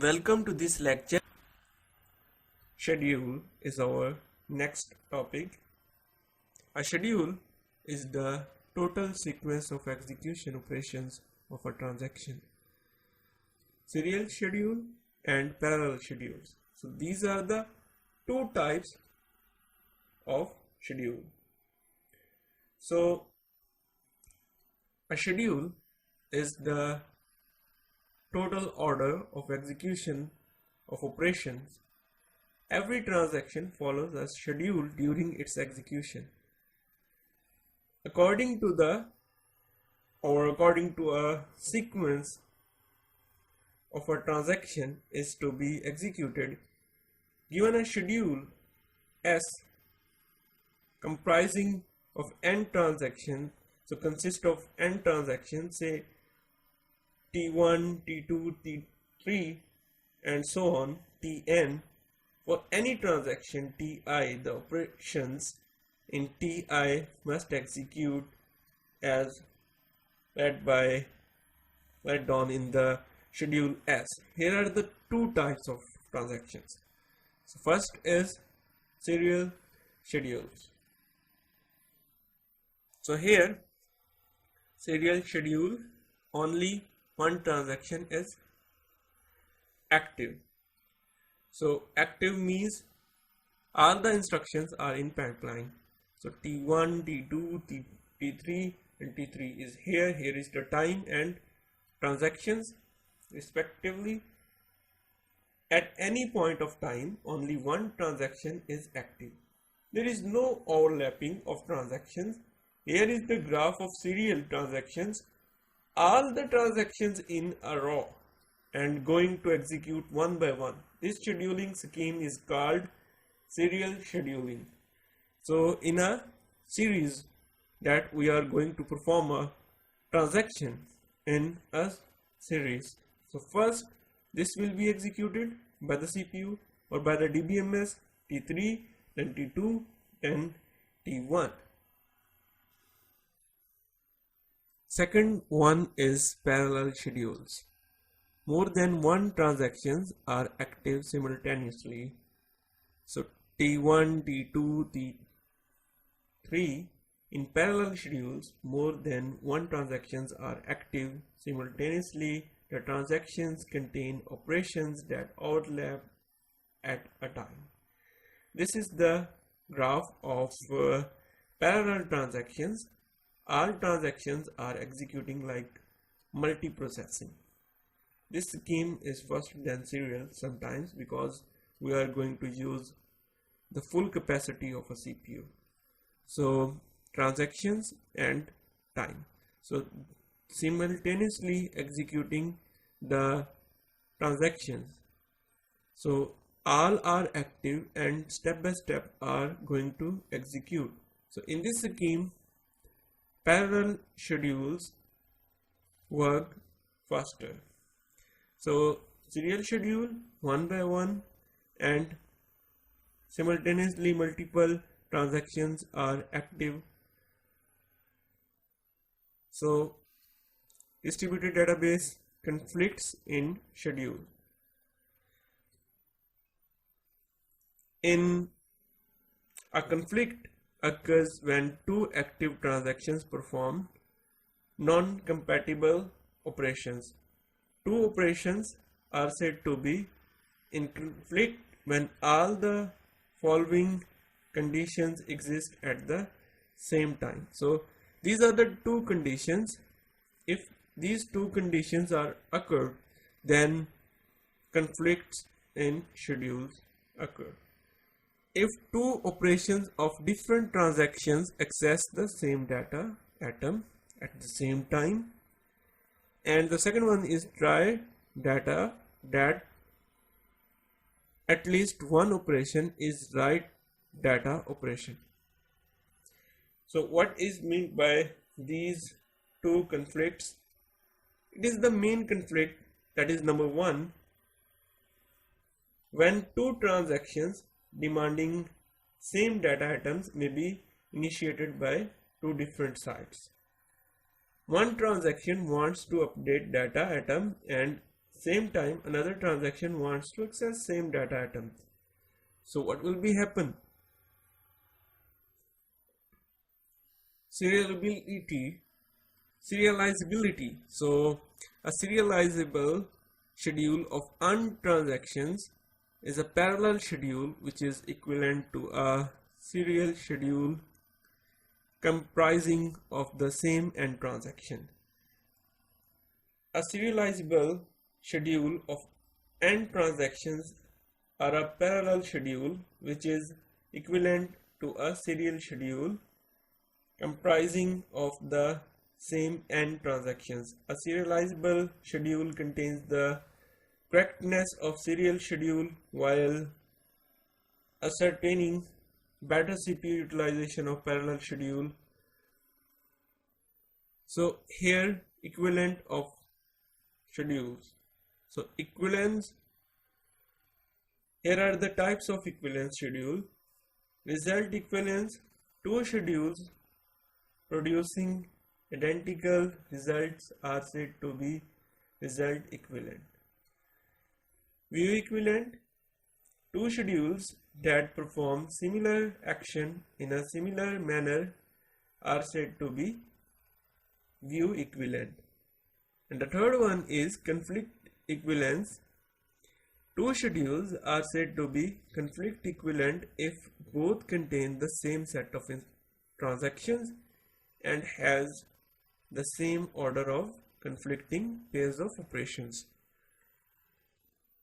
Welcome to this lecture. Schedule is our next topic. A schedule is the total sequence of execution operations of a transaction. Serial schedule and parallel schedules. So these are the two types of schedule. So a schedule is the total order of execution of operations. Every transaction follows a schedule during its execution. According to a sequence of a transaction is to be executed, given a schedule S comprising of n transactions, so consist of n transactions, say T1, T2, T3 and so on, Tn. For any transaction Ti, the operations in Ti must execute as read down in the schedule S. Here are the two types of transactions. So first is serial schedules. So here serial schedule, only one transaction is active. So active means all the instructions are in pipeline. So T1, T2, T3 and T3 is here. Here is the time and transactions respectively. At any point of time, only one transaction is active. There is no overlapping of transactions. Here is the graph of serial transactions. All the transactions in a row and going to execute one by one. This scheduling scheme is called serial scheduling. So in a series that we are going to perform a transaction in a series. So first this will be executed by the CPU or by the DBMS, T3, then T2 and T1. Second one is parallel schedules. More than one transactions are active simultaneously. So T1, T2, T3 in parallel schedules, more than one transactions are active simultaneously. The transactions contain operations that overlap at a time. This is the graph of parallel transactions. All transactions are executing like multiprocessing. This scheme is faster than serial sometimes because we are going to use the full capacity of a CPU. So transactions and time. So simultaneously executing the transactions. So all are active and step by step are going to execute. So in this scheme, parallel schedules work faster. So serial schedule one by one and simultaneously multiple transactions are active. So distributed database conflicts in schedule. In a conflict occurs when two active transactions perform non-compatible operations. Two operations are said to be in conflict when all the following conditions exist at the same time. So these are the two conditions. If these two conditions are occurred, then conflicts in schedules occur. If two operations of different transactions access the same data atom at the same time, and the second one is try data that at least one operation is write data operation. So what is meant by these two conflicts? It is the main conflict, that is number one, when two transactions demanding same data items may be initiated by two different sites. One transaction wants to update data atom and same time another transaction wants to access same data item. So what will be happen? Serializability. So a serializable schedule of earned transactions is a parallel schedule which is equivalent to a serial schedule comprising of the same end transaction. A serializable schedule of end transactions are a parallel schedule which is equivalent to a serial schedule comprising of the same end transactions. A serializable schedule contains the correctness of serial schedule while ascertaining better CPU utilization of parallel schedule. So here equivalent of schedules. So equivalence, here are the types of equivalence schedule. Result equivalence, two schedules producing identical results are said to be result equivalent. View equivalent, two schedules that perform similar action in a similar manner are said to be view equivalent. And the third one is conflict equivalence. Two schedules are said to be conflict equivalent if both contain the same set of transactions and has the same order of conflicting pairs of operations.